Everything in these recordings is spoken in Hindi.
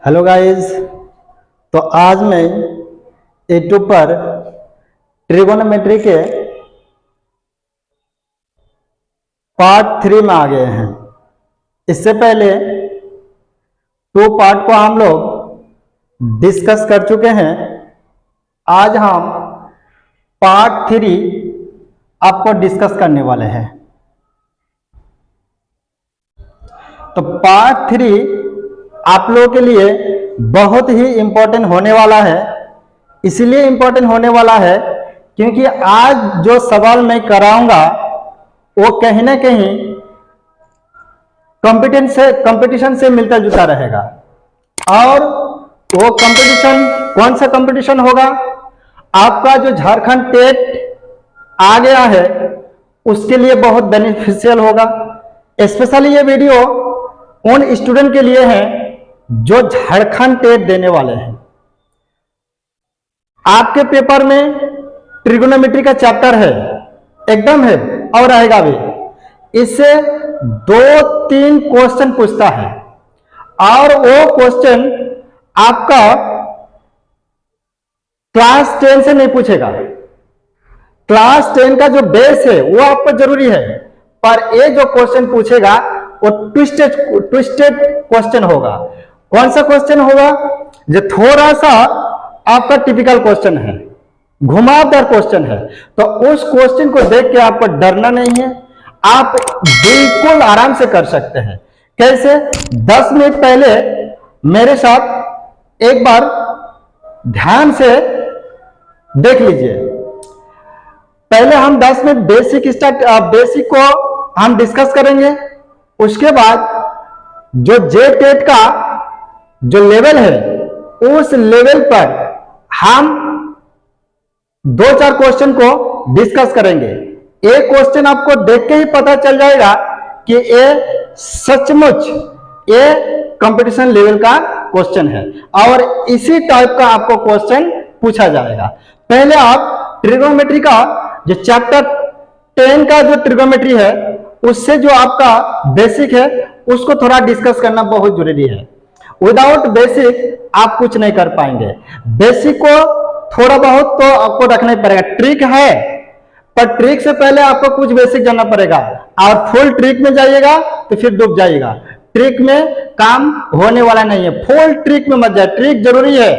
Hello guys. तो आज मैं यूट्यूब पर ट्रिगोनोमेट्री के पार्ट 3 में आ गए हैं। इससे पहले 2 पार्ट को हम लोग डिस्कस कर चुके हैं। आज हम पार्ट 3 आपको डिस्कस करने वाले हैं। तो पार्ट 3 आप लोगों के लिए बहुत ही इंपॉर्टेंट होने वाला है। इसलिए इंपॉर्टेंट होने वाला है क्योंकि आज जो सवाल मैं कराऊंगा वो कहीं ना कहीं कंपटीशन से मिलता जुलता रहेगा। और वो कंपटीशन कौन सा कंपटीशन होगा? आपका जो झारखंड टेट आ गया है उसके लिए बहुत बेनिफिशियल होगा। स्पेशली ये वीडियो उन स्टूडेंट के लिए है जो झारखंड टेट देने वाले हैं। आपके पेपर में ट्रिगोनोमेट्री का चैप्टर है, एकदम है और रहेगा भी। इससे 2-3 क्वेश्चन पूछता है और वो क्वेश्चन आपका क्लास 10 से नहीं पूछेगा। क्लास 10 का जो बेस है वो आपको जरूरी है, पर ये जो क्वेश्चन पूछेगा वो ट्विस्टेड क्वेश्चन होगा। कौन सा क्वेश्चन होगा? जो थोड़ा सा आपका टिपिकल क्वेश्चन है, घुमावदार क्वेश्चन है। तो उस क्वेश्चन को देख के आपको डरना नहीं है, आप बिल्कुल आराम से कर सकते हैं। कैसे? 10 मिनट पहले मेरे साथ एक बार ध्यान से देख लीजिए। पहले हम 10 मिनट बेसिक को हम डिस्कस करेंगे। उसके बाद जो जे टेट का जो लेवल है उस लेवल पर हम 2-4 क्वेश्चन को डिस्कस करेंगे। एक क्वेश्चन आपको देख के ही पता चल जाएगा कि ये सचमुच ये कंपटीशन लेवल का क्वेश्चन है और इसी टाइप का आपको क्वेश्चन पूछा जाएगा। पहले आप ट्रिगोनोमेट्री का जो चैप्टर 10 का जो ट्रिगोनोमेट्री है उससे जो आपका बेसिक है उसको थोड़ा डिस्कस करना बहुत जरूरी है। विदाउट बेसिक आप कुछ नहीं कर पाएंगे। बेसिक को थोड़ा बहुत तो आपको रखना ही पड़ेगा। ट्रिक है, पर ट्रिक से पहले आपको कुछ बेसिक जानना पड़ेगा। और फुल ट्रिक में जाइएगा तो फिर डूब जाइएगा। ट्रिक में काम होने वाला नहीं है। फुल ट्रिक में मत जाए। ट्रिक जरूरी है,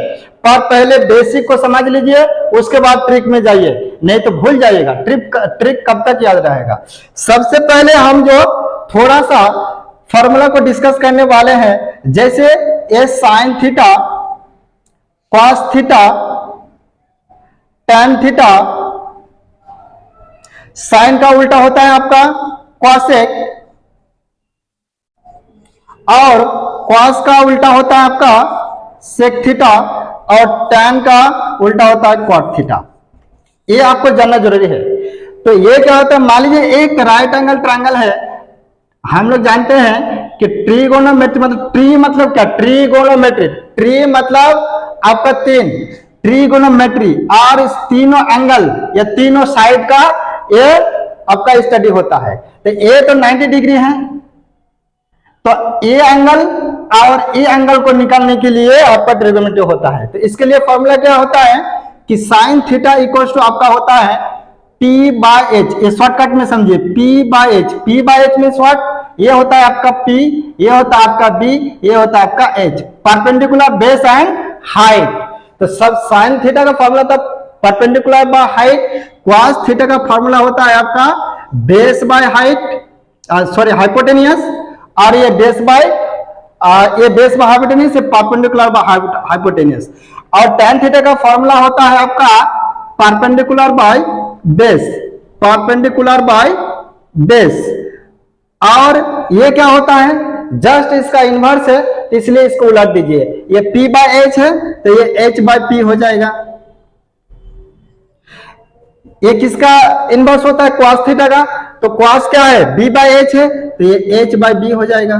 पर पहले बेसिक को समझ लीजिए, उसके बाद ट्रिक में जाइए, नहीं तो भूल जाइएगा। ट्रिक कब तक याद रहेगा? सबसे पहले हम जो थोड़ा सा फॉर्मूला को डिस्कस करने वाले हैं, जैसे ए sine theta, cos theta, tan theta. Sine का उल्टा होता है आपका कॉसेक और कॉस का उल्टा होता है आपका सेक थीटा और टैन का उल्टा होता है कॉट थीटा। ये आपको जानना जरूरी है। तो ये क्या होता है? मान लीजिए एक राइट एंगल ट्रायंगल है। हम लोग जानते हैं कि ट्रिगोनोमेट्री मतलब ट्री मतलब क्या? ट्रिगोनोमेट्री, ट्री मतलब आपका 3 ट्रिगोनोमेट्री और इस तीनों एंगल या तीनों साइड का ये आपका स्टडी होता है। तो ये तो 90 डिग्री है, तो ये एंगल और ये एंगल को निकालने के लिए आपका ट्रिगोनोमेट्री होता है। तो इसके लिए फॉर्मूला क्या होता है कि साइन थीटा इक्वल टू आपका होता है P/H। ये शॉर्टकट में समझिए, P/H। P/H में शॉर्ट ये होता है आपका P, ये होता है आपका B, ये होता है आपका H। Perpendicular base and height. तो सब साइन थीटा का फॉर्मूला था perpendicular by height. Cos theta का फॉर्मूला होता है आपका base by height, sorry hypotenuse. और ये base by hypotenuse, perpendicular by hypotenuse. और टैन थीटा का फॉर्मूला होता है आपका perpendicular by base, perpendicular by base. और ये क्या होता है? जस्ट इसका इनवर्स है, इसलिए इसको उलट दीजिए। ये P/H है तो ये H/P हो जाएगा। ये किसका इनवर्स होता है? cos थीटा का। तो cos क्या है? B/H है तो ये H/B हो जाएगा।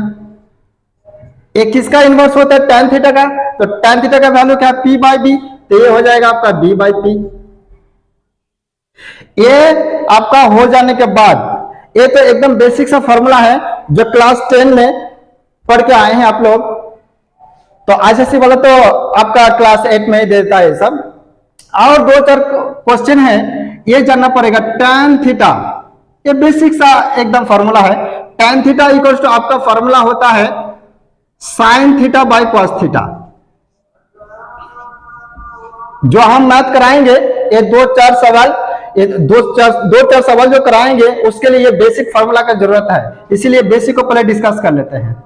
ये किसका इनवर्स होता है? tan थीटा का। तो tan थीटा का वैल्यू क्या है? P/B, तो ये हो जाएगा आपका B/P। ये आपका हो जाने के बाद ये तो एकदम बेसिक सा फॉर्मूला है जो क्लास 10 में पढ़ के आए हैं आप लोग। तो आईसीएससी वाला तो आपका क्लास 8 में ही देता है सब। और 2-4 क्वेश्चन है, ये जानना पड़ेगा। tan थीटा, ये बेसिक सा एकदम फॉर्मूला है। tan थीटा इक्वल्स टू आपका फॉर्मूला होता है sin theta by cos theta. जो हम मैथ कराएंगे, ये 2-4 सवाल, ये दो चार सवाल जो कराएंगे उसके लिए ये बेसिक फार्मूला का जरूरत है, इसीलिए बेसिक को पहले डिस्कस कर लेते हैं।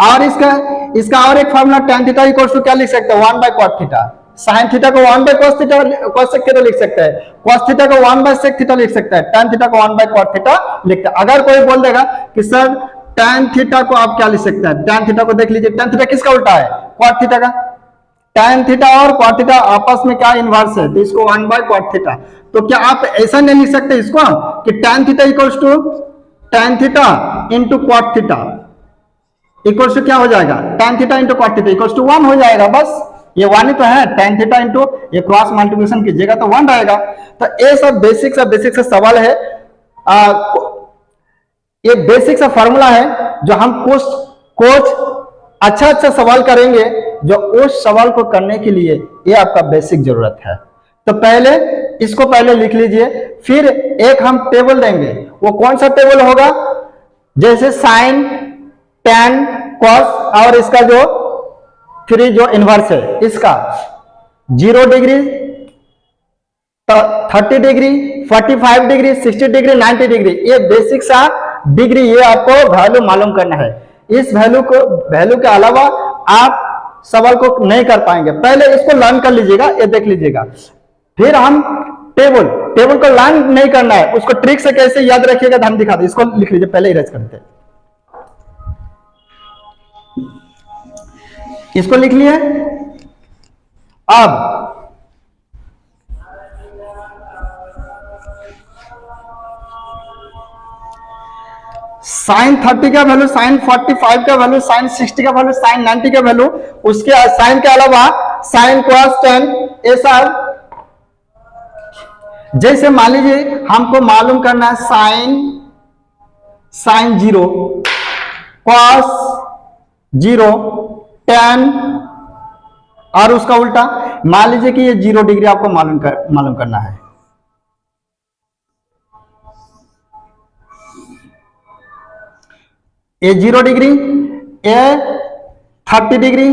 और इसका और एक formula tan theta equals to क्या लिख सकते हैं, 1 by cot theta. sin theta को 1 by cos theta cos theta लिख सकते हैं, cos थीटा को 1 बाय sec थीटा लिख सकते हैं, tan थीटा को 1 बाय cot थीटा लिखते हैं। अगर कोई बोल देगा कि सर tan थीटा को आप क्या लिख सकते हैं, tan थीटा को देख लीजिए, tan थीटा किसका उल्टा है, cot थीटा का। tan थीटा और cot थीटा आपस में क्या इनवर्स है, तो इसको 1 बाय cot थीटा। तो क्या आप ऐसा नहीं लिख सकते इसको कि tan theta equals to tan theta into cot theta equals to क्या हो जाएगा, tan theta into cot theta equals to 1 हो जाएगा। बस ये 1 ही तो है, tan थीटा इंटू ये क्रॉस मल्टीप्लिकेशन कीजिएगा तो 1 रहेगा। तो ये सब बेसिक सा सवाल है। ये बेसिक सा फॉर्मूला है जो हम कुछ अच्छा सवाल करेंगे, जो उस सवाल को करने के लिए ये आपका बेसिक जरूरत है। तो पहले इसको पहले लिख लीजिए, फिर एक हम टेबल देंगे। वो कौन सा टेबल होगा, जैसे साइन, tan, cos और इसका जो 3 जो इनवर्स है इसका 0 degree, 30 degree, 45 degree, 60 degree, 90 degree, ये बेसिक सा डिग्री, ये आपको वैल्यू मालूम करना है। इस वैल्यू के अलावा आप सवाल को नहीं कर पाएंगे। पहले इसको लर्न कर लीजिएगा, ये देख लीजिएगा। फिर हम टेबल को लर्न नहीं करना है, उसको ट्रिक से कैसे याद रखिएगा हम दिखा दे। इसको लिख लीजिए, पहले इरेज करते हैं। इसको लिख लिए। अब साइन 30 का वैल्यू, साइन 45 का वैल्यू, साइन 60 का वैल्यू, साइन 90 का वैल्यू, उसके साइन के अलावा साइन cos tan, ये सब। जैसे मान लीजिए हमको मालूम करना है साइन 0, cos 0, tan और उसका उल्टा। मान लीजिए कि ये 0 डिग्री आपको मालूम करना है। ये 0 डिग्री, ये 30 डिग्री,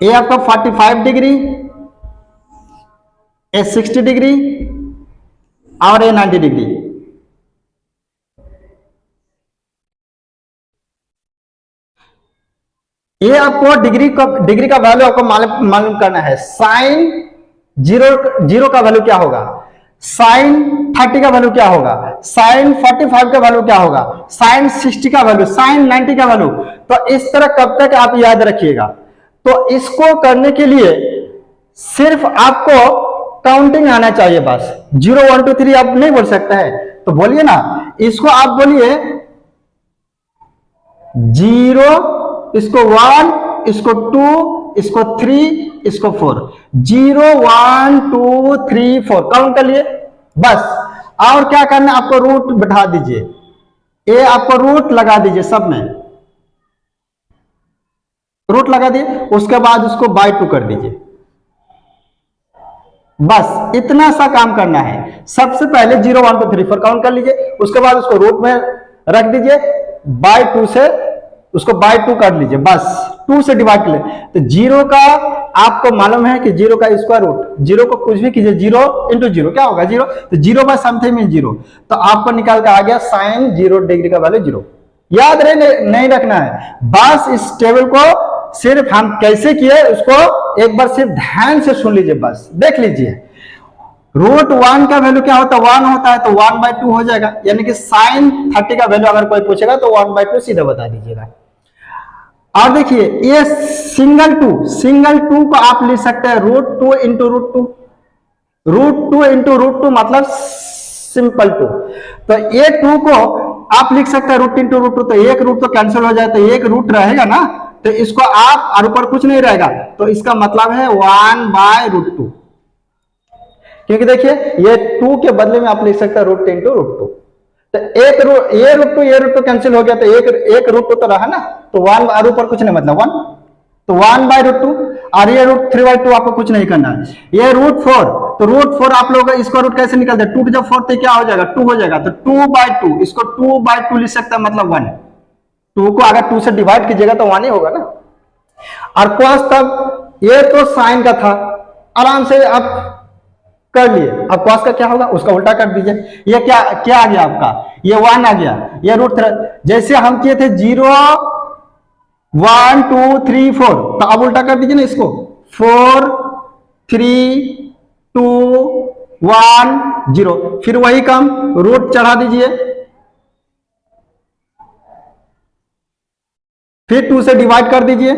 ये आपका 45 डिग्री, ये 60 डिग्री और ये 90 डिग्री। ये आपको डिग्री का वैल्यू आपको मालूम करना है। साइन 0 का वैल्यू क्या होगा, साइन 30 का वैल्यू क्या होगा, साइन 45 का वैल्यू क्या होगा, साइन 60 का वैल्यू, साइन 90 का वैल्यू। तो इस तरह कब तक आप याद रखिएगा। तो इसको करने के लिए सिर्फ आपको काउंटिंग आना चाहिए बस। 0 1 2 3 आप नहीं बोल सकते हैं, तो बोलिए ना, इसको आप बोलिए 0, इसको 1, इसको 2, इसको 3, इसको 4, 0 1 2 3 4 काउंट कर लिए बस। और क्या करना है, आपको रूट बैठा दीजिए, ये आपको रूट लगा दीजिए, सब में रूट लगा दिए। उसके बाद उसको बाय 2 कर दीजिए, बस इतना सा काम करना है। सबसे पहले 0 1 2 3 4 काउंट कर लीजिए, उसके बाद उसको रूट में रख दीजिए, बाय 2 से उसको बाय 2 कर लीजिए, बस 2 से डिवाइड कर ले। तो 0 का आपको मालूम है कि 0 का स्क्वायर रूट, 0 को कुछ भी कीजिए, 0 इंटू 0 क्या होगा 0, तो 0 बाय समथिंग मीन 0। तो आपको निकाल के आ गया साइन 0 डिग्री का वैल्यू 0। याद नहीं रखना है, बस इस टेबल को सिर्फ हम कैसे किए उसको एक बार सिर्फ ध्यान से सुन लीजिए, बस देख लीजिए। रूट 1 का वैल्यू क्या होता है, 1 होता है, तो 1 बाय 2 हो जाएगा। यानी कि साइन 30 का वैल्यू अगर कोई पूछेगा तो 1 बाय 2 सीधा बता दीजिएगा। और देखिए ये सिंगल टू को आप लिख सकते हैं root 2 into root 2, root 2 into root 2 मतलब सिंपल 2। तो ये 2 को आप लिख सकते हैं रूट इंटू रूट 2, तो एक रूट तो कैंसिल हो जाए, तो एक रूट रहेगा ना, तो इसको आप और ऊपर कुछ नहीं रहेगा, तो इसका मतलब है 1 बाय रूट 2। क्योंकि देखिए ये 2 के बदले में आप लिख सकते हैं रूट इंटू रूट 2। तो एक रूट ये रूट टू कैंसिल हो गया, तो एक रूट टू तो रहा ना, तो वन और ऊपर कुछ नहीं मतलब 1, तो 1/√2, और ये √3/2 आपको कुछ नहीं करना है। ये √4, तो √4 आप लोग इसको रूट कैसे निकलते हैं, 2 जब 4 तो क्या हो जाएगा 2 हो जाएगा, तो 2/2 इसको 2/2 लिख सकता है मतलब 1। 2 को अगर 2 से डिवाइड कीजिएगा तो 1 ही होगा ना। और cos तब ये तो साइन का था, आराम से आप कर लिए। अब cos का क्या होगा उसका उल्टा कर दीजिए। ये क्या क्या आ गया आपका, ये 1 आ गया, ये √3 जैसे हम किए थे 0 1 2 3 4, तो अब उल्टा कर दीजिए ना इसको, 4 3 2 1 0, फिर वही काम रूट चढ़ा दीजिए, फिर 2 से डिवाइड कर दीजिए,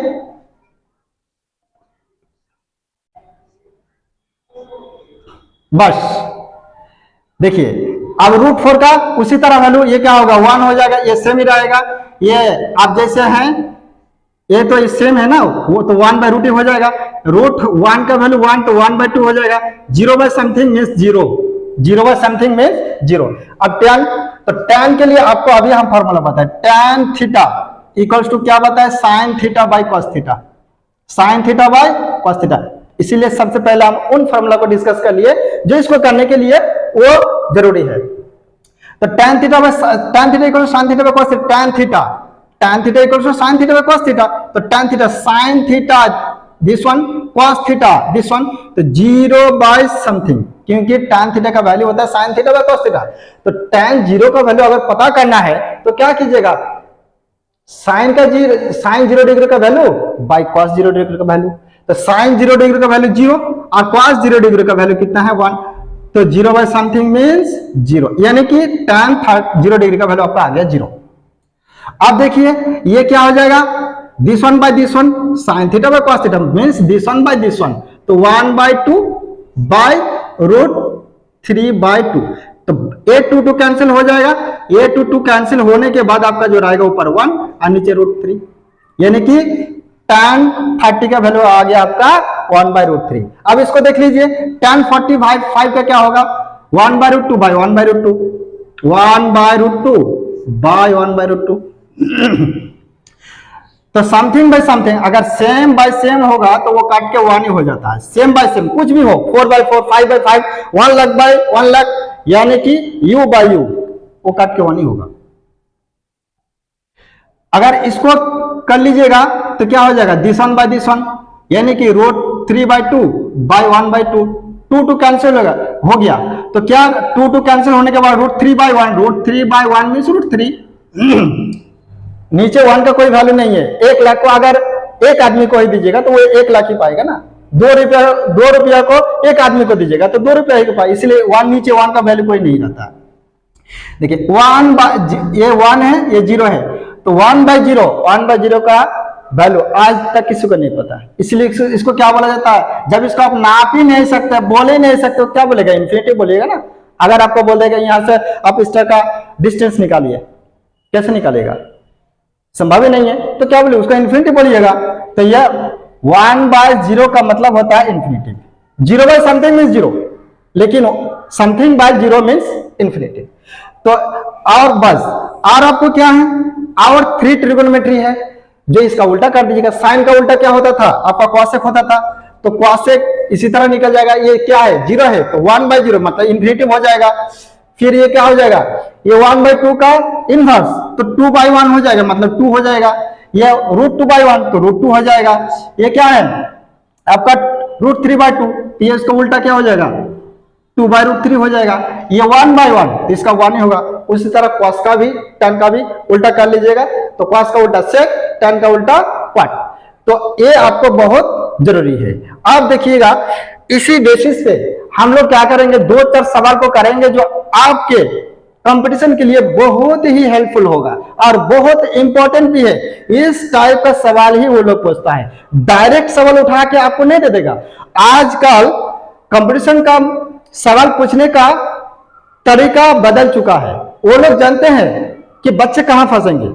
बस। देखिए अब √4 का उसी तरह वैल्यू ये क्या होगा 1 हो जाएगा, ये सेम ही रहेगा। ये आप जैसे हैं ये तो सेम है ना, वो तो 1/√2 हो जाएगा, √1 का वैल्यू 1 तो 1/2 हो जाएगा, 0/समथिंग मीन्स 0, 0/समथिंग मीन्स 0। अब tan, तो tan के लिए आपको अभी हम फॉर्मूला बताए, tan थीटा इक्वल्स टू क्या बताए, sin theta by cos theta, sin theta by cos theta. इसीलिए सबसे पहले हम उन फॉर्मूला को डिस्कस कर लिए जो इसको करने के लिए वो जरूरी है। तो tan theta equal sin theta by cos theta, tan theta equal to sin theta by cos theta, तो tan theta sin theta this one, cos theta this one, तो 0/समथिंग, क्योंकि tan थीटा का वैल्यू होता है sin theta by cos theta. तो tan 0 का वैल्यू अगर पता करना है तो क्या कीजिएगा, sin 0 डिग्री का वैल्यू बाई cos 0 डिग्री का वैल्यू, तो sin 0 डिग्री का वैल्यू 0 और cos 0 डिग्री का वैल्यू कितना है 1, तो 0/समथिंग मीन्स 0, यानी कि tan 0 डिग्री का वैल्यू आपका आ गया 0। अब देखिए ये क्या हो जाएगा, this one by this one, sin theta by cos theta means this one by this one, तो 1/2 बाई √3/2, तो a 2 कैंसिल हो जाएगा, a 2 कैंसिल होने के बाद आपका जो रहेगा ऊपर 1 और नीचे √3, यानी कि tan 30 का वैल्यू आ गया आपका 1/√3। अब इसको देख लीजिए, tan 45 का क्या होगा, 1/√2 बाई 1/√2, 1/√2 बाई 1/√2। तो समथिंग बाई समथिंग अगर सेम बाई सेम होगा तो वो काट के 1 ही हो जाता है, सेम बाई सेम कुछ भी हो, 4/4 5/5 1 लाख बाई 1 लाख, यानी कि u बाई u, वो काट के 1 ही होगा। अगर इसको कर लीजिएगा तो क्या हो जाएगा, this one by this one, यानी कि √3/2 बाई 1/2, 2 कैंसिल हो गया, तो क्या 2 कैंसिल होने के बाद √3/1, √3/1 मीन्स √3, नीचे 1 का कोई वैल्यू नहीं है। 1 लाख को अगर एक आदमी को ही दीजिएगा तो वो 1 लाख ही पाएगा ना, 2 रुपया को एक आदमी को दीजिएगा तो 2 रुपया ही पाए, इसलिए 1 नीचे 1 का वैल्यू कोई नहीं रहता। देखिए 1 ये 1 है ये 0 है, तो 1/0 का वैल्यू आज तक किसी को नहीं पता है, इसलिए इसको क्या बोला जाता है, जब इसको आप नाप ही नहीं सकते बोल ही नहीं सकते तो क्या बोलेगा, इन्फिनिटी बोलेगा ना। अगर आपको बोल देगा यहाँ से आप इस तरह का डिस्टेंस निकालिए, कैसे निकालेगा, संभव ही नहीं है, तो क्या बोले उसका इन्फिनिटी बोलिएगा। तो यह 1/0 का मतलब होता है इन्फिनिटी, 0/समथिंग मीन्स 0, लेकिन समथिंग बाय 0 मीन्स इन्फिनिटी। तो और बस, और आपको क्या है, और 3 ट्रिगोनोमेट्री है जो इसका उल्टा कर दीजिएगा। साइन का उल्टा क्या होता था आपका कॉसेक होता था, तो कॉसेक इसी तरह निकल जाएगा, ये क्या है 0 है तो 1/0 मतलब इन्फिनिटी हो जाएगा। फिर ये क्या हो जाएगा, ये 1/2 का इनवर्स तो 2/1 हो जाएगा मतलब 2 हो जाएगा, ये √2/1 तो √2 हो जाएगा। ये क्या है आपका √3/2, तो ये इसका उल्टा क्या हो जाएगा 2/√3 हो जाएगा। ये 1/1 तो इसका 1 ही होगा। उसी तरह cos का भी tan का भी उल्टा कर लीजिएगा, तो cos का उल्टा sec, tan का उल्टा cot, तो ये आपको बहुत जरूरी है। अब देखिएगा इसी बेसिस पे हम लोग क्या करेंगे, 2-4 सवाल को करेंगे जो आपके कंपटीशन के लिए बहुत ही हेल्पफुल होगा और बहुत इंपॉर्टेंट भी है। इस टाइप का सवाल ही वो लोग पूछता है, डायरेक्ट सवाल उठा के आपको नहीं दे देगा। आजकल कंपटीशन का सवाल पूछने का तरीका बदल चुका है, वो लोग जानते हैं कि बच्चे कहां फंसेंगे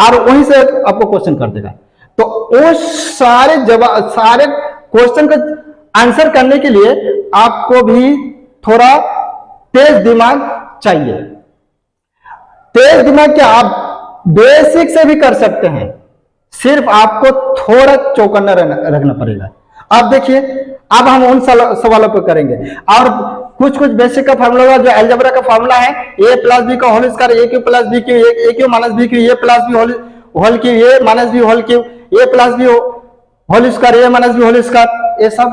और वहीं से आपको क्वेश्चन कर देगा। तो वो सारे क्वेश्चन का आंसर करने के लिए आपको भी थोड़ा तेज दिमाग चाहिए, तेज दिमाग क्या, आप बेसिक से भी कर सकते हैं, सिर्फ आपको थोड़ा चौकन्ना रखना पड़ेगा। अब देखिए, अब हम उन सवालों पर करेंगे। और कुछ कुछ बेसिक का फार्मूला होगा, जो अलजेब्रा का फार्मूला है, ए प्लस बी का होल स्क्वायर, ए क्यू प्लस बी क्यू, ए क्यू माइनस बी क्यू, ए प्लस बी होल क्यू, ए माइनस बी होल क्यू, ए प्लस बी होल स्क्वायर, ए माइनस बी होल स्क्वायर, ये सब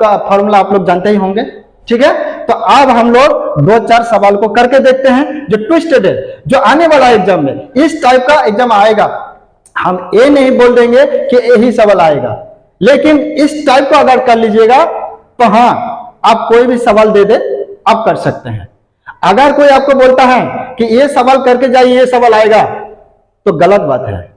का फार्मूला आप लोग जानते ही होंगे। ठीक है, तो अब हम लोग दो चार सवाल को करके देखते हैं जो ट्विस्टेड है, जो आने वाला एग्जाम में इस टाइप का एग्जाम आएगा। हम ये नहीं बोल देंगे कि यही सवाल आएगा, लेकिन इस टाइप को अगर कर लीजिएगा तो हाँ, आप कोई भी सवाल दे दे आप कर सकते हैं। अगर कोई आपको बोलता है कि ये सवाल करके जाइए, ये सवाल आएगा, तो गलत बात है।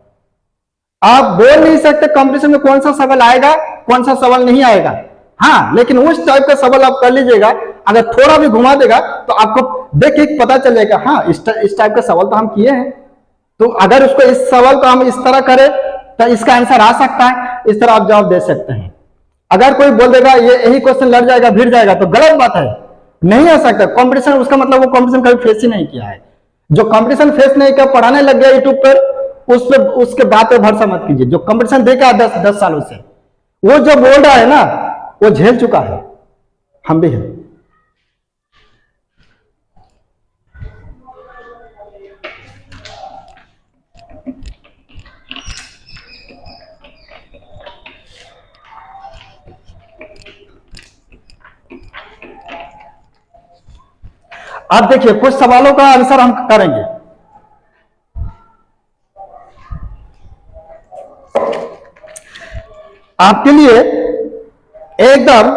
आप बोल नहीं सकते कंपटीशन में कौन सा सवाल आएगा, कौन सा सवाल नहीं आएगा। हाँ, लेकिन उस टाइप का सवाल आप कर लीजिएगा, अगर थोड़ा भी घुमा देगा तो आपको देख के पता चलेगा, हाँ इस टाइप का सवाल तो हम किए हैं। तो अगर उसको इस सवाल को हम इस तरह करें तो इसका आंसर आ सकता है, इस तरह आप जवाब दे सकते हैं। अगर कोई बोल देगा ये यही क्वेश्चन लड़ जाएगा, भिड़ जाएगा, तो गलत बात है, नहीं आ सकता कंपटीशन। उसका मतलब वो कंपटीशन कभी फेस ही नहीं किया है। जो कंपटीशन फेस नहीं किया, पढ़ाने लग गया यूट्यूब पर, उस पर उसके बात पे भरोसा मत कीजिए। जो कंपटीशन देखा 10 सालों से, वो जो बोल रहा है ना, वो झेल चुका है, हम भी हैं। अब देखिए, कुछ सवालों का आंसर हम करेंगे। आपके लिए एकदम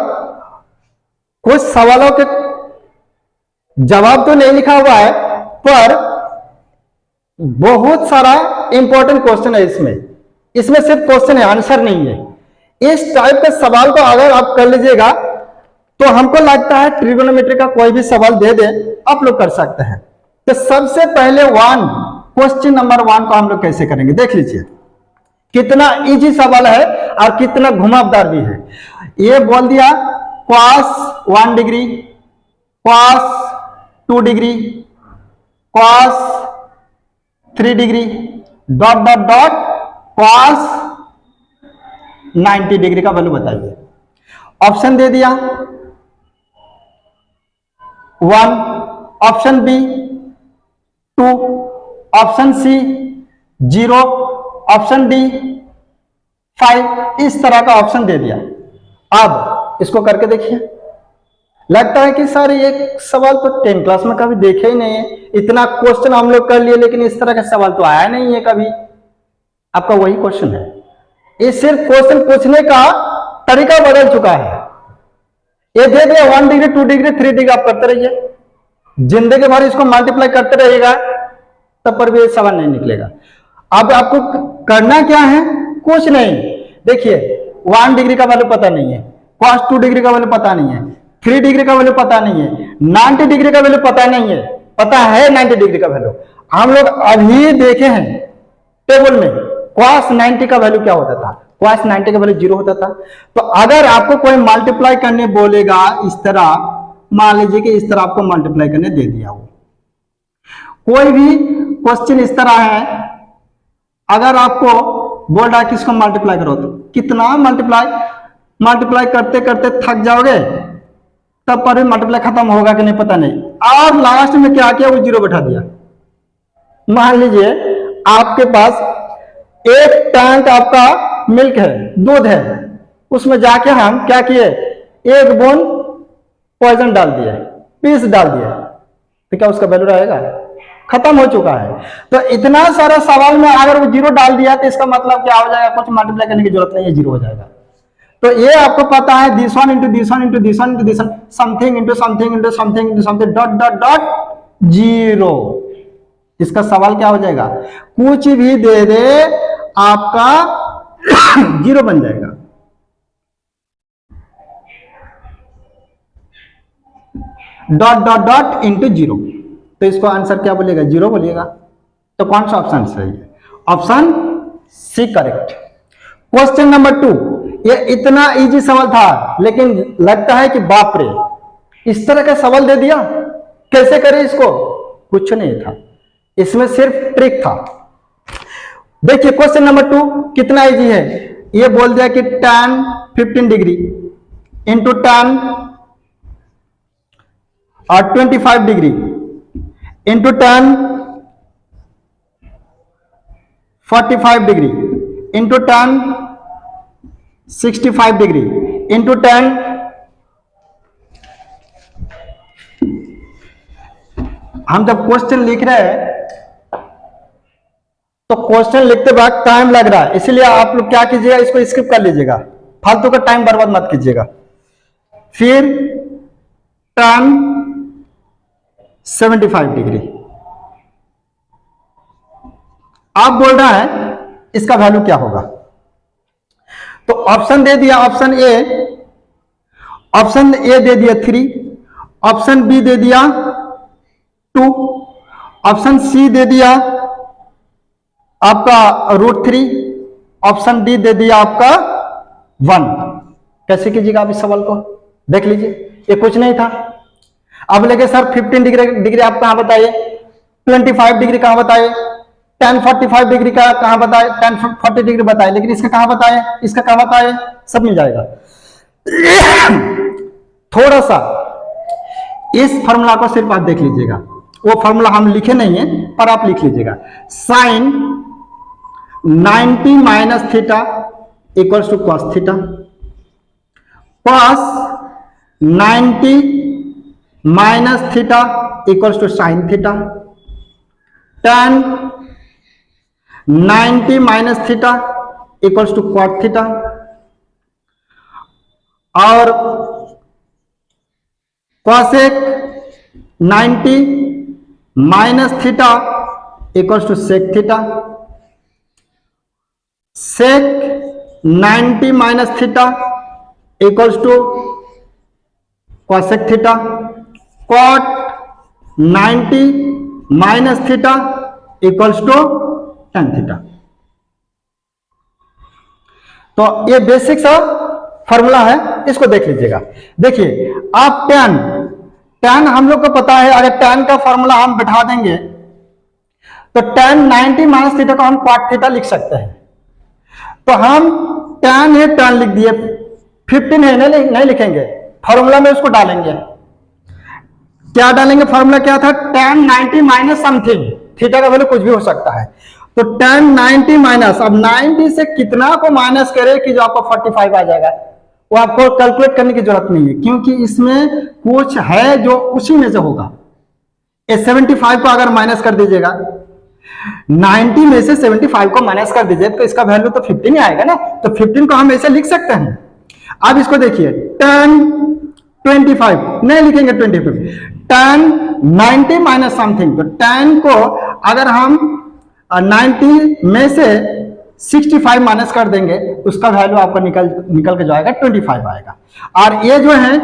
कुछ सवालों के जवाब तो नहीं लिखा हुआ है, पर बहुत सारा इंपॉर्टेंट क्वेश्चन है इसमें सिर्फ क्वेश्चन है, आंसर नहीं है। इस टाइप के सवाल को अगर आप कर लीजिएगा तो हमको लगता है ट्रिगोनोमेट्री का कोई भी सवाल दे दे आप लोग कर सकते हैं। तो सबसे पहले क्वेश्चन नंबर 1 को हम लोग कैसे करेंगे, देख लीजिए कितना इजी सवाल है और कितना घुमावदार भी है। ये बोल दिया cos 1 degree, cos 2 degree, cos 3 degree, dot dot dot cos 90 degree का वैल्यू बताइए। ऑप्शन दे दिया 1, option B 2, option C 0, option D 5, इस तरह का ऑप्शन दे दिया। अब इसको करके देखिए। लगता है कि सर ये सवाल तो 10 क्लास में कभी देखे ही नहीं है, इतना क्वेश्चन हम लोग कर लिए लेकिन इस तरह का सवाल तो आया नहीं है कभी। आपका वही क्वेश्चन है, ये सिर्फ क्वेश्चन पूछने का तरीका बदल चुका है। ये दे दिया 1 डिग्री 2 डिग्री 3 डिग्री, आप करते रहिए, जिंदगी भर इसको मल्टीप्लाई करते रहिएगा, तब पर भी ये सवाल नहीं निकलेगा। अब आपको करना क्या है, कुछ नहीं। देखिए 1 डिग्री का वैल्यू पता नहीं है, cos 2 डिग्री का वैल्यू पता नहीं है, 3 डिग्री का वैल्यू पता नहीं है, 90 डिग्री का वैल्यू पता नहीं है। पता है 90 डिग्री का वैल्यू, हम लोग अभी देखे हैं टेबल में cos 90 का वैल्यू क्या होता था, cos 90 का वैल्यू 0 होता था। तो अगर आपको कोई मल्टीप्लाई करने बोलेगा इस तरह, मान लीजिए कि इस तरह आपको मल्टीप्लाई करने दे दिया हो, कोई भी क्वेश्चन इस तरह है, अगर आपको बोल रहा है कि इसको मल्टीप्लाई करो, तो कितना मल्टीप्लाई करते करते थक जाओगे, तब पर भी मल्टीप्लाई खत्म होगा कि नहीं पता नहीं। और लास्ट में क्या किया, वो 0 बैठा दिया। मान लीजिए आपके पास एक टैंक आपका मिल्क है, दूध है, उसमें जाके हम क्या किए, एक बूंद पॉइजन डाल दिया, विष डाल दिया, तो क्या उसका वैल्यू रहेगा, खत्म हो चुका है। तो इतना सारा सवाल में अगर वो 0 डाल दिया तो इसका मतलब क्या हो जाएगा, कुछ मल्टीप्लाई करने की जरूरत नहीं है, 0 हो जाएगा। तो ये आपको पता है this one into this one into this one into this one, something into something into something into something, dot dot dot 0। इसका सवाल क्या हो जाएगा, कुछ भी दे दे आपका 0 बन जाएगा। डॉट डॉट डॉट इंटू 0, तो इसको आंसर क्या बोलिएगा, 0 बोलिएगा। तो कौन सा ऑप्शन सही है, option C correct. Question number 2, ये इतना इजी सवाल था, लेकिन लगता है कि बाप रे इस तरह का सवाल दे दिया, कैसे करें इसको, कुछ नहीं था, इसमें सिर्फ ट्रिक था। देखिए क्वेश्चन नंबर 2 कितना इजी है। ये बोल दिया कि tan 15 डिग्री इंटू tan और 25 degree into tan 45 degree into tan 65 degree into tan हम जब क्वेश्चन लिख रहे हैं तो क्वेश्चन लिखते वक्त टाइम लग रहा है, इसलिए आप लोग क्या कीजिएगा, इसको स्किप कर लीजिएगा, फालतू का टाइम बर्बाद मत कीजिएगा। फिर tan 75 डिग्री आप बोल रहा है इसका वैल्यू क्या होगा। तो ऑप्शन दे दिया, ऑप्शन ए दे दिया 3, ऑप्शन बी दे दिया 2, ऑप्शन सी दे दिया आपका √3, ऑप्शन डी दे दिया आपका 1। कैसे कीजिएगा आप इस सवाल को, देख लीजिए, ये कुछ नहीं था। अब लेके सर 15 डिग्री आप कहां बताइए, 25 डिग्री कहां बताए, tan 45 डिग्री का कहां बताए, tan 40 डिग्री बताए, लेकिन इसका कहां बताए, इसका कहां बताए, सब मिल जाएगा। थोड़ा सा इस फॉर्मूला को सिर्फ आप देख लीजिएगा, वो फॉर्मूला हम लिखे नहीं है पर आप लिख लीजिएगा। sin 90 minus theta equals to cos theta, cos 90 minus theta equals to sin theta, tan 90 minus theta equals to cot theta, और cosec 90 minus theta equals to sec theta, sec 90 minus theta equals to cosec theta, cot 90 minus theta equals to tan theta. तो ये बेसिक सा फॉर्मूला है, इसको देख लीजिएगा। देखिए आप tan हम लोग को पता है, अगर tan का फॉर्मूला हम बैठा देंगे तो tan 90 माइनस थीटा को हम cot थीटा लिख सकते हैं। तो हम tan है tan लिख दिए, 15 है नहीं लिखेंगे, फॉर्मूला में उसको डालेंगे। क्या डालेंगे, फॉर्मूला क्या था, tan 90 माइनस समथिंग, थीटा का वैल्यू कुछ भी हो सकता है। तो tan 90 माइनस, अब 90 से कितना को माइनस करे कि जो आपको 45 आ जाएगा, वो आपको कैलकुलेट करने की जरूरत नहीं है, क्योंकि इसमें कुछ है जो उसी में से होगा। 75 को अगर माइनस कर दीजिएगा, 90 में से 75 को माइनस कर दीजिए तो इसका वैल्यू तो 15 ही आएगा ना। तो 15 को हम ऐसे लिख सकते हैं। अब इसको देखिए, tan 25 नहीं लिखेंगे, 25, tan 90 माइनस समथिंग, तो tan को अगर हम 90 में से 65 माइनस कर देंगे, उसका वैल्यू आपका निकल के जाएगा 25 आएगा। और ये जो है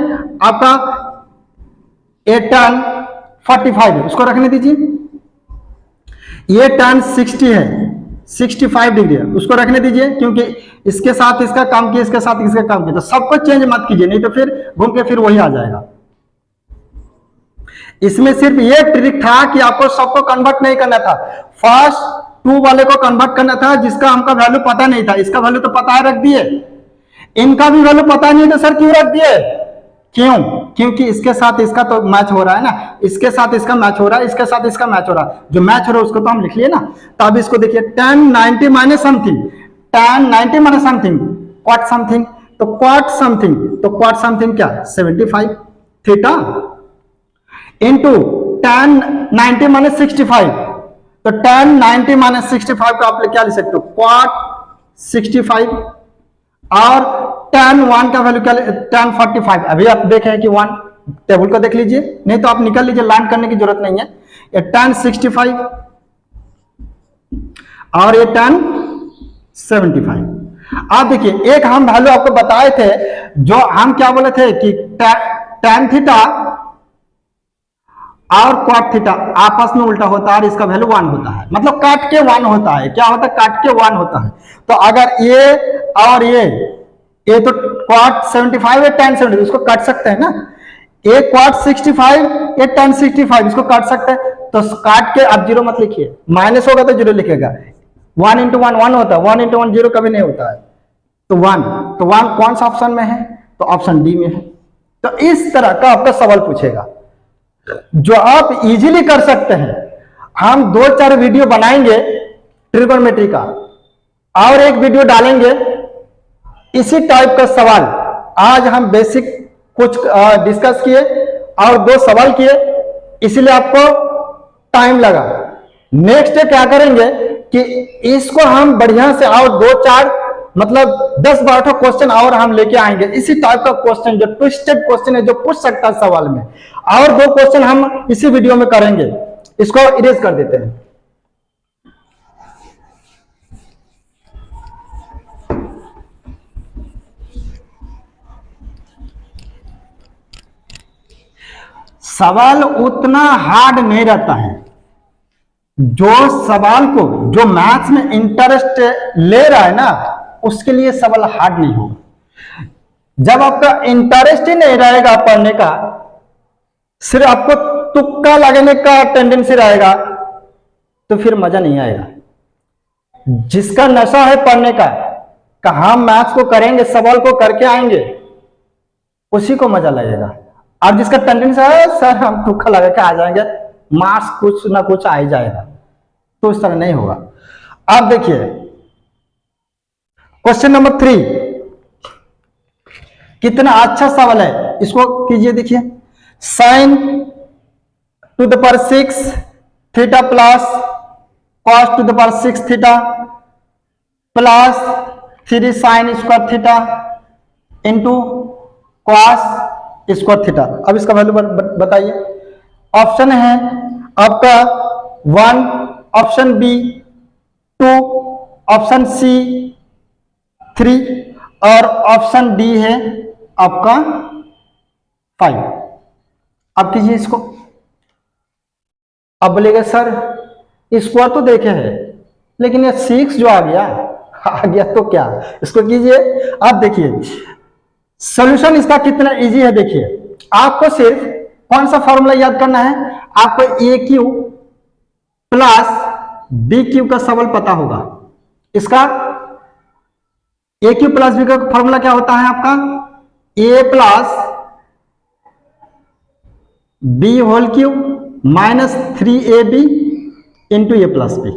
आपका ये tan 45 है, उसको रखने दीजिए। ये tan 60 है, 65 डिग्री है, उसको रखने दीजिए, क्योंकि इसके साथ इसका काम किया, इसके साथ इसका काम किया, तो सबको चेंज मत कीजिए, नहीं तो फिर घूम के फिर वही आ जाएगा। इसमें सिर्फ ये ट्रिक था कि आपको सबको कन्वर्ट नहीं करना था, फर्स्ट 2 वाले को कन्वर्ट करना था जिसका हमका वैल्यू पता नहीं था। इसका वैल्यू तो पता है, रख दिए। इनका भी वैल्यू पता नहीं है तो सर क्यों रख दिए, क्यों, क्योंकि इसके साथ इसका तो मैच हो रहा है ना, इसके साथ इसका मैच हो रहा है, इसके साथ इसका मैच हो रहा है, जो मैच हो रहा है उसको तो हम लिख लिए ना। तो अब इसको देखिए, tan 90 minus something, tan 90 minus something cot something, तो cot समथिंग, तो cot समथिंग क्या 75 थीटा इंटू tan 90 माइनस 65, तो tan 90 माइनस 65 को आप क्या लिख सकते हो, cot 65, और tan 1 का वैल्यू क्या, tan 45। अभी आप देखें कि 1 टेबल को देख लीजिए, नहीं तो आप निकल लीजिए, लाइन करने की जरूरत नहीं है। ये tan 65 और ये tan 75। आप देखिए, एक हम वैल्यू आपको बताए थे, जो हम क्या बोले थे कि tan थीटा और cot थीटा आपस में उल्टा होता है और इसका वैल्यू 1 होता है, मतलब काट के 1 होता है। क्या होता है, काट के 1 होता है। तो अगर ये और ये तो cot 75 है, tan 75, इसको काट सकते हैं ना। ये cot 65, ये tan 65, इसको काट सकते हैं। तो काट के आप जीरो मत लिखिए, माइनस होगा तो जीरो लिखेगा। 1 इंटू 1 1 होता है, 1 इंटू 1 जीरो कभी नहीं होता है। तो 1 कौन सा ऑप्शन में है? तो ऑप्शन डी में है। तो इस तरह का आपका सवाल पूछेगा जो आप इजीली कर सकते हैं। हम 2-4 वीडियो बनाएंगे ट्रिगोनोमेट्री का और एक वीडियो डालेंगे इसी टाइप का सवाल। आज हम बेसिक कुछ डिस्कस किए और 2 सवाल किए, इसीलिए आपको टाइम लगा। नेक्स्ट डे क्या करेंगे कि इसको हम बढ़िया से और 2-4 मतलब 10-12 क्वेश्चन और हम लेके आएंगे इसी टाइप का क्वेश्चन, जो ट्विस्टेड क्वेश्चन है, जो पूछ सकता है सवाल में। और 2 क्वेश्चन हम इसी वीडियो में करेंगे। इसको इरेज कर देते हैं। सवाल उतना हार्ड नहीं रहता है। जो सवाल को जो मैथ्स में इंटरेस्ट ले रहा है ना, उसके लिए सवाल हार्ड नहीं होगा। जब आपका इंटरेस्ट ही नहीं रहेगा पढ़ने का, सिर्फ आपको तुक्का लगने का टेंडेंसी रहेगा, तो फिर मजा नहीं आएगा। जिसका नशा है पढ़ने का हम मैथ्स को करेंगे, सवाल को करके आएंगे, उसी को मजा लगेगा। और जिसका टेंडेंसी है सर हम तुक्का लगा के आ जाएंगे, मार्क्स कुछ ना कुछ आ ही जाएगा, तो इस तरह नहीं होगा। आप देखिए क्वेश्चन नंबर 3 कितना अच्छा सवाल है, इसको कीजिए। देखिए sin to the power 6 theta plus cos to the power 6 theta plus 3 sin square theta into cos square theta. अब इसका वैल्यू बताइए। ऑप्शन है आपका 1, ऑप्शन बी 2, ऑप्शन सी 3 और ऑप्शन डी है आपका 5। अब कीजिए इसको। अब बोलेगा सर स्क्वायर तो देखे है, लेकिन ये 6 जो आ गया तो क्या, इसको कीजिए। अब देखिए सॉल्यूशन इसका कितना इजी है। देखिए आपको सिर्फ कौन सा फॉर्मूला याद करना है, आपको A cube plus B cube का सवाल पता होगा। इसका ए क्यू प्लस बी का फॉर्मूला क्या होता है आपका, A plus B whole cube minus 3ab into A plus B.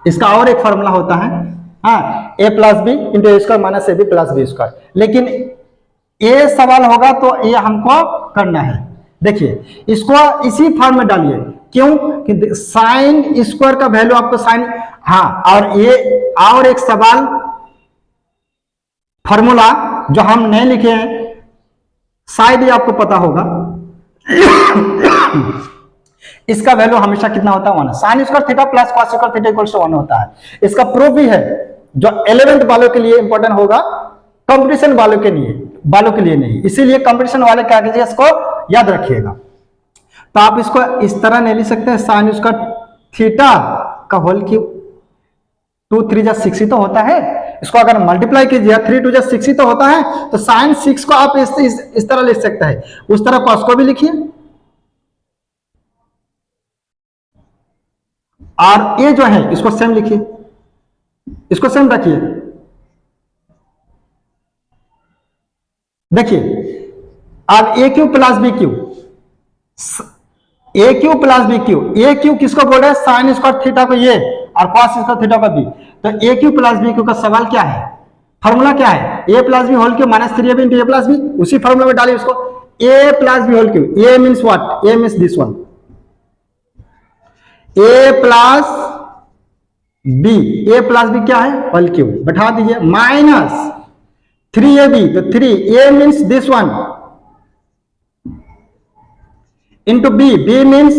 इसका और एक फॉर्मूला होता है हाँ, A plus B into A square minus A B plus B square. लेकिन ए सवाल होगा तो ये हमको करना है। देखिए इसको इसी फॉर्म में डालिए, क्यों कि साइन स्क्वायर का वैल्यू आपको साइन, हाँ, और ये और एक सवाल फॉर्मूला जो हम नहीं लिखे हैं, शायद ये आपको पता होगा। इसका वैल्यू हमेशा कितना होता है 1। Sine square theta plus cos square theta equal to 1 होता है। इसका प्रूफ भी है जो 11th वालों के लिए इंपॉर्टेंट होगा, कंपटीशन वालों के लिए नहीं। इसीलिए कंपटीशन वाले क्या कीजिए, इसको याद रखिएगा। तो आप इसको इस तरह नहीं लिख सकते, साइन स्क्वायर थीटा का होल क्यूब 2 3 जा 6 ही तो होता है। इसको अगर मल्टीप्लाई कीजिए 3 2 जा 6 ही तो होता है, तो साइन 6 को आप इस तरह लिख सकते हैं। उस तरह कॉस को भी लिखिए, और ये जो है इसको सेम लिखिए, इसको सेम रखिए। देखिए अब ए क्यू प्लस बी क्यू, ए क्यू प्लस बी क्यू, ए क्यू किसको बोल रहे हैं, साइन स्क्वायर थीटा को ये और कॉस स्क्वायर थीटा को बी। तो A cube plus B cube का सवाल क्या है, फॉर्मूला क्या है, A plus B whole cube minus 3ab into A plus B. उसी फॉर्मूला में डालिए उसको, A plus B whole cube, A means what, A means this one, A plus B, A plus B क्या है होल क्यूब, बैठा दीजिए, माइनस 3ab, तो 3 a means this one into b, b means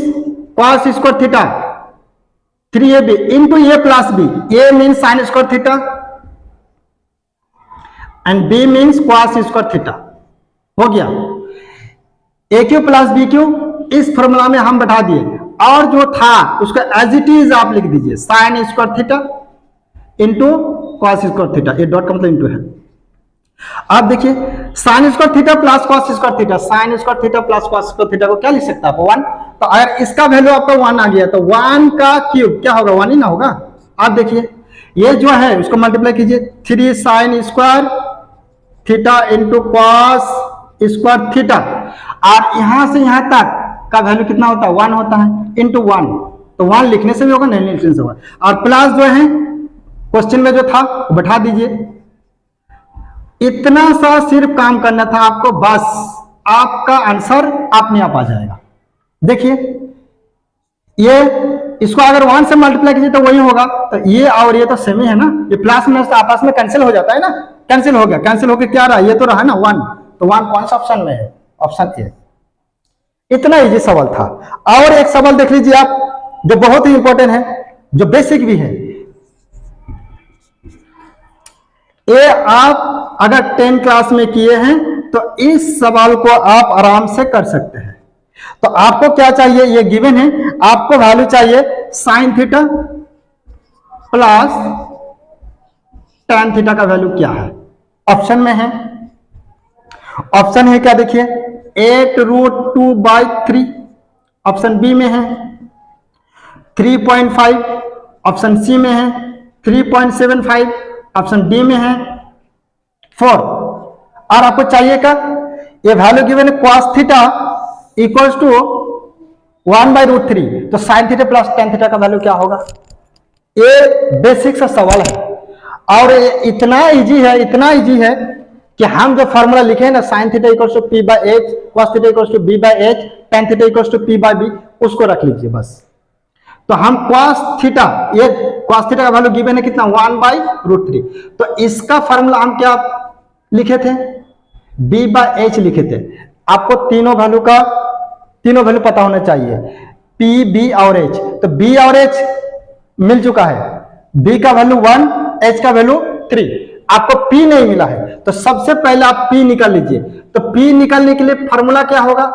cos square theta 3ab into a plus b, a means sign square theta and b means cos square theta. हो गया a Q plus b Q, इस फॉर्मूला में हम बैठा दिए, और जो था उसका एज इट इज आप लिख दीजिए, sign square theta into cos square theta, ये डॉट का मतलब इंटू है। आप देखिए sign square theta plus cos square theta, sign square theta plus cos square theta को क्या लिख सकता है 1 तो अगर इसका वैल्यू आपका 1 आ गया तो 1 का क्यूब क्या होगा, 1 ही ना होगा। आप देखिए ये जो है उसको मल्टीप्लाई कीजिए, 3 sin square theta into cos square theta, और यहां से यहां तक का वैल्यू कितना होता है, 1 होता है, इंटू 1, तो 1 लिखने से भी होगा, नहीं लिखने से होगा। और प्लस जो है क्वेश्चन में जो था वो बैठा दीजिए। इतना सा सिर्फ काम करना था आपको, बस आपका आंसर अपने आप आ जाएगा। देखिए ये इसको अगर 1 से मल्टीप्लाई कीजिए तो वही होगा, तो ये और ये तो सेम ही है ना, ये प्लस माइनस तो आपस में कैंसिल हो जाता है ना, कैंसिल हो गया, कैंसिल होकर क्या रहा, ये तो रहा ना 1, तो 1 कौन सा ऑप्शन में है, ऑप्शन ए। इतना इजी सवाल था। और एक सवाल देख लीजिए आप जो बहुत ही इंपॉर्टेंट है, जो बेसिक भी है। ये आप अगर 10 क्लास में किए हैं तो इस सवाल को आप आराम से कर सकते हैं। तो आपको क्या चाहिए, ये गिवन है, आपको वैल्यू चाहिए sine theta plus tan theta का वैल्यू क्या है, ऑप्शन में है, ऑप्शन है क्या देखिए 8√2/3, ऑप्शन बी में है 3.5, ऑप्शन सी में है 3.75, ऑप्शन डी में है 4। और आपको चाहिए क्या, ये वैल्यू गिवन है cos थीटा इक्वल्स टू 1/√3, तो sine theta plus tan theta का वैल्यू क्या होगा। ये बेसिक सा सवाल है और इतना इजी है, इतना इजी है कि हम जो फॉर्मूला लिखे हैं ना, sine theta equals to p/h, cos theta equals to b/h, tan theta equals to p/b, उसको रख लीजिए बस। तो हम cos थीटा, ये cos थीटा का वैल्यू गिवन है कितना 1/√3, तो इसका फॉर्मूला हम क्या लिखे थे, b/h लिखे थे। आपको तीनों वैल्यू पता होना चाहिए, p, b और h। तो b और h मिल चुका है, b का वैल्यू 1, h का वैल्यू 3, आपको p नहीं मिला है, तो सबसे पहले आप p निकाल लीजिए। तो p निकालने के लिए फॉर्मूला क्या होगा,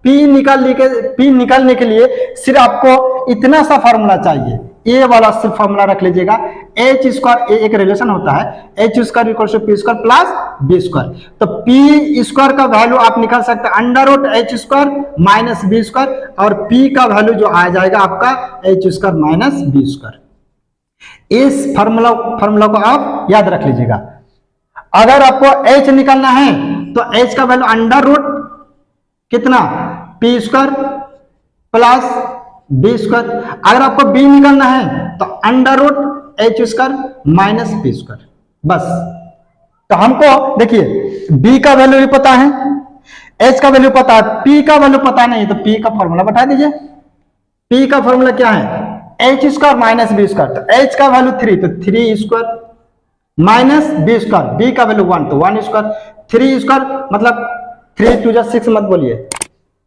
p निकालने के लिए सिर्फ आपको इतना सा फॉर्मूला चाहिए, ये वाला सिर्फ फॉर्मूला रख लीजिएगा, h स्क्वायर, एक रिलेशन होता है h square equal to p square plus b square. तो p स्क्वायर का वैल्यू आप निकाल सकते हैं √h square minus b square, और p का वैल्यू जो आ जाएगा आपका h square minus b square. इस फॉर्मूला को आप याद रख लीजिएगा। अगर आपको h निकालना है तो h का वैल्यू √ कितना p square plus b square. अगर आपको b निकालना है तो √h square minus b square, बस। तो हमको देखिए b का वैल्यू भी पता है, h का वैल्यू पता है, p का वैल्यू पता नहीं, तो p का फॉर्मूला बता दीजिए। p का फॉर्मूला क्या है, h square minus b square, तो h का वैल्यू 3, तो 3 square minus b square, b का वैल्यू 1, तो 1 स्क्वायर, 3 स्क्वायर मतलब 3 2 6 मत बोलिए,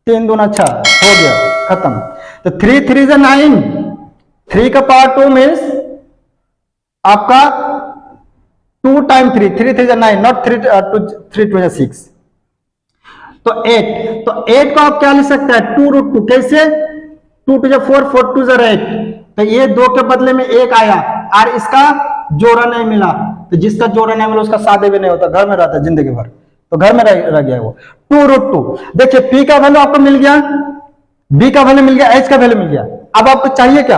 3 दूना 6 हो गया, खत्म। तो 3 3 9, 3 का पावर 2 मीन्स आपका 2 टाइम 3, 3 3 9, नॉट 3 2 6, तो 8। तो 8 को आप क्या लिख सकते हैं 2√2, कैसे 2 2 4, 4 2 8, तो ये 2 के बदले में 1 आया और इसका जोड़ा नहीं मिला, तो जिसका जोड़ा नहीं मिला उसका शादी भी नहीं होता, घर में रहता जिंदगी भर, तो घर में रह गया वो 2√2। देखिए p का वैल्यू आपको मिल गया, b का वैल्यू मिल गया, h का वैल्यू मिल गया। अब आपको चाहिए क्या,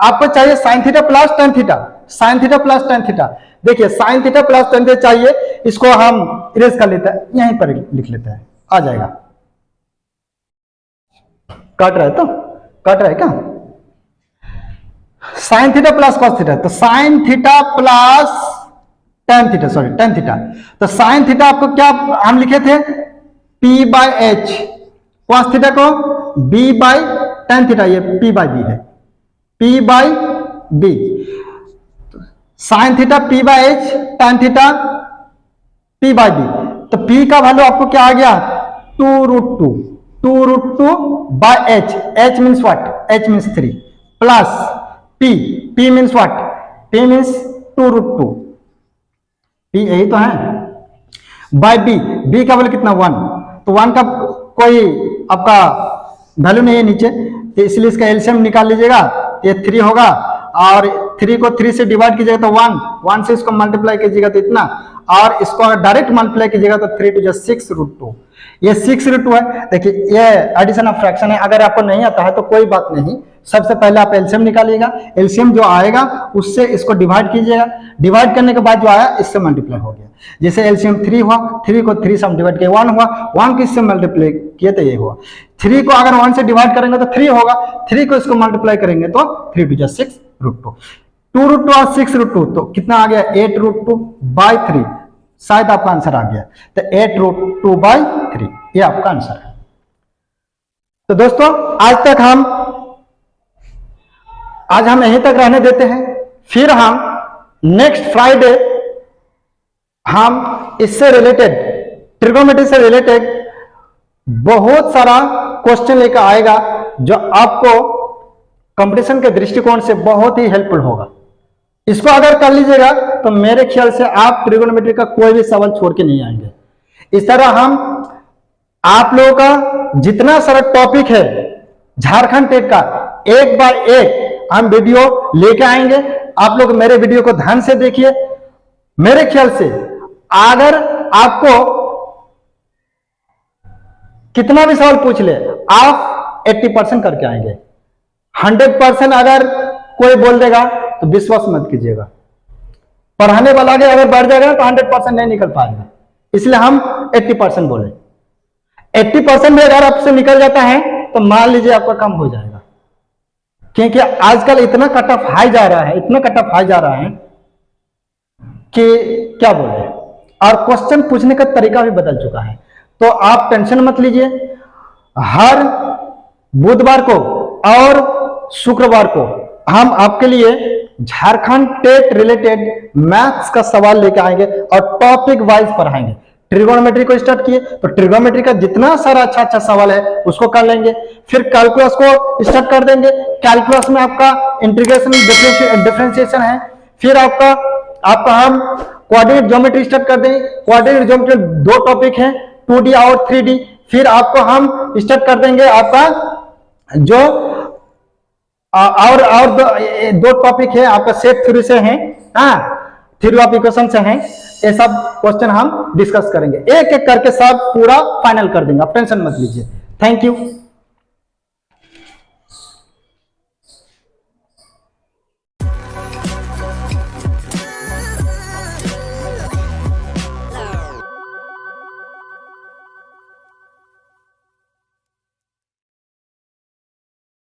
आपको चाहिए sine theta plus tan theta, sine theta plus tan theta. देखिए sine theta plus tan theta चाहिए, इसको हम इरेज कर लेते हैं, यहीं पर लिख लेते हैं, आ जाएगा। काट रहा है तो काट रहा है क्या, sine theta plus cos theta, तो sine theta plus tan theta, sorry tan theta. तो साइन थीटा आपको क्या हम लिखे थे p/h, कॉस थीटा को b/tan थीटा, ये p/b है, p/b, sine theta p/h, tan theta p/b। तो p का वैल्यू आपको क्या आ गया 2√2/h, h means what, h means 3 plus p means what, p means 2√2, p यही तो है, बाय b का वैल्यू कितना 1, तो 1 का कोई आपका वैल्यू नहीं है नीचे, तो इसलिए इसका एलसीएम निकाल लीजिएगा, ये 3 होगा, और 3 को 3 से डिवाइड कीजिएगा तो 1 से इसको मल्टीप्लाई कीजिएगा तो इतना, और इसको अगर डायरेक्ट मल्टीप्लाई कीजिएगा तो 3 2 6 √2। ये 6√2 है। देखिए ये एडिशन ऑफ फ्रैक्शन है, अगर आपको नहीं आता है तो कोई बात नहीं, सबसे पहले आप एलसीएम निकालिएगा, एलसीएम जो आएगा उससे इसको डिवाइड कीजिएगा, डिवाइड करने के बाद जो आया इससे मल्टीप्लाई हो गया। जैसे एलसीएम 3 हुआ, 3 को 3 से हम डिवाइड किया 1 हुआ, 1 को इससे मल्टीप्लाई किए तो ये हुआ। 3 को अगर 1 से डिवाइड करेंगे तो 3 होगा, 3 को इसको मल्टीप्लाई करेंगे तो 3 2 6√2, 2√2 और 6√2 तो कितना आ गया 8√2/3, शायद आपका आंसर आ गया। तो 8√2/3 ये आपका आंसर है। तो दोस्तों आज हम यहीं तक रहने देते हैं, फिर हम नेक्स्ट फ्राइडे हम इससे रिलेटेड ट्रिगोनोमेट्री से रिलेटेड बहुत सारा क्वेश्चन लेकर आएगा जो आपको कंपटीशन के दृष्टिकोण से बहुत ही हेल्पफुल होगा। इसको अगर कर लीजिएगा तो मेरे ख्याल से आप ट्रिगोनोमेट्री का कोई भी सवाल छोड़ के नहीं आएंगे। इस तरह हम आप लोगों का जितना सारा टॉपिक है झारखंड टेट का एक बाय एक हम वीडियो लेके आएंगे। आप लोग मेरे वीडियो को ध्यान से देखिए। मेरे ख्याल से अगर आपको कितना भी सवाल पूछ ले आप 80% करके आएंगे। 100% अगर कोई बोल देगा तो विश्वास मत कीजिएगा। पढ़ाने वाला आगे अगर बढ़ जाएगा तो 100% नहीं निकल पाएगा, इसलिए हम 80% बोले। 80% भी अगर आपसे निकल जाता है तो मान लीजिए आपका कम हो जाएगा, क्योंकि आजकल इतना कट ऑफ हाई जा रहा है, इतना कट ऑफ हाई जा रहा है कि क्या बोले, और क्वेश्चन पूछने का तरीका भी बदल चुका है। तो आप टेंशन मत लीजिए। हर बुधवार को और शुक्रवार को हम आपके लिए झारखंड टेट रिलेटेड मैथ्स का सवाल लेके आएंगे और टॉपिक वाइज पढ़ाएंगे। ट्रिगोनोमेट्री को स्टार्ट किए तो ट्रिगोनोमेट्री का जितना सारा अच्छा सवाल है उसको कर लेंगे, फिर कैलकुलस को स्टार्ट कर देंगे। कैलकुलस में आपका इंटीग्रेशन डिफरेंशिएशन है, फिर आपका हम कोऑर्डिनेट ज्योमेट्री स्टार्ट कर देंगे। कोऑर्डिनेट ज्योमेट्री 2 टॉपिक है, 2D और 3D। फिर आपको हम स्टार्ट कर देंगे आपका जो और दो टॉपिक है आपका सेट थ्योरी से है, थ्योरी ऑफ इक्वेशन से है। ये सब क्वेश्चन हम डिस्कस करेंगे, एक एक करके सब पूरा फाइनल कर देंगे, आप टेंशन मत लीजिए। Thank you.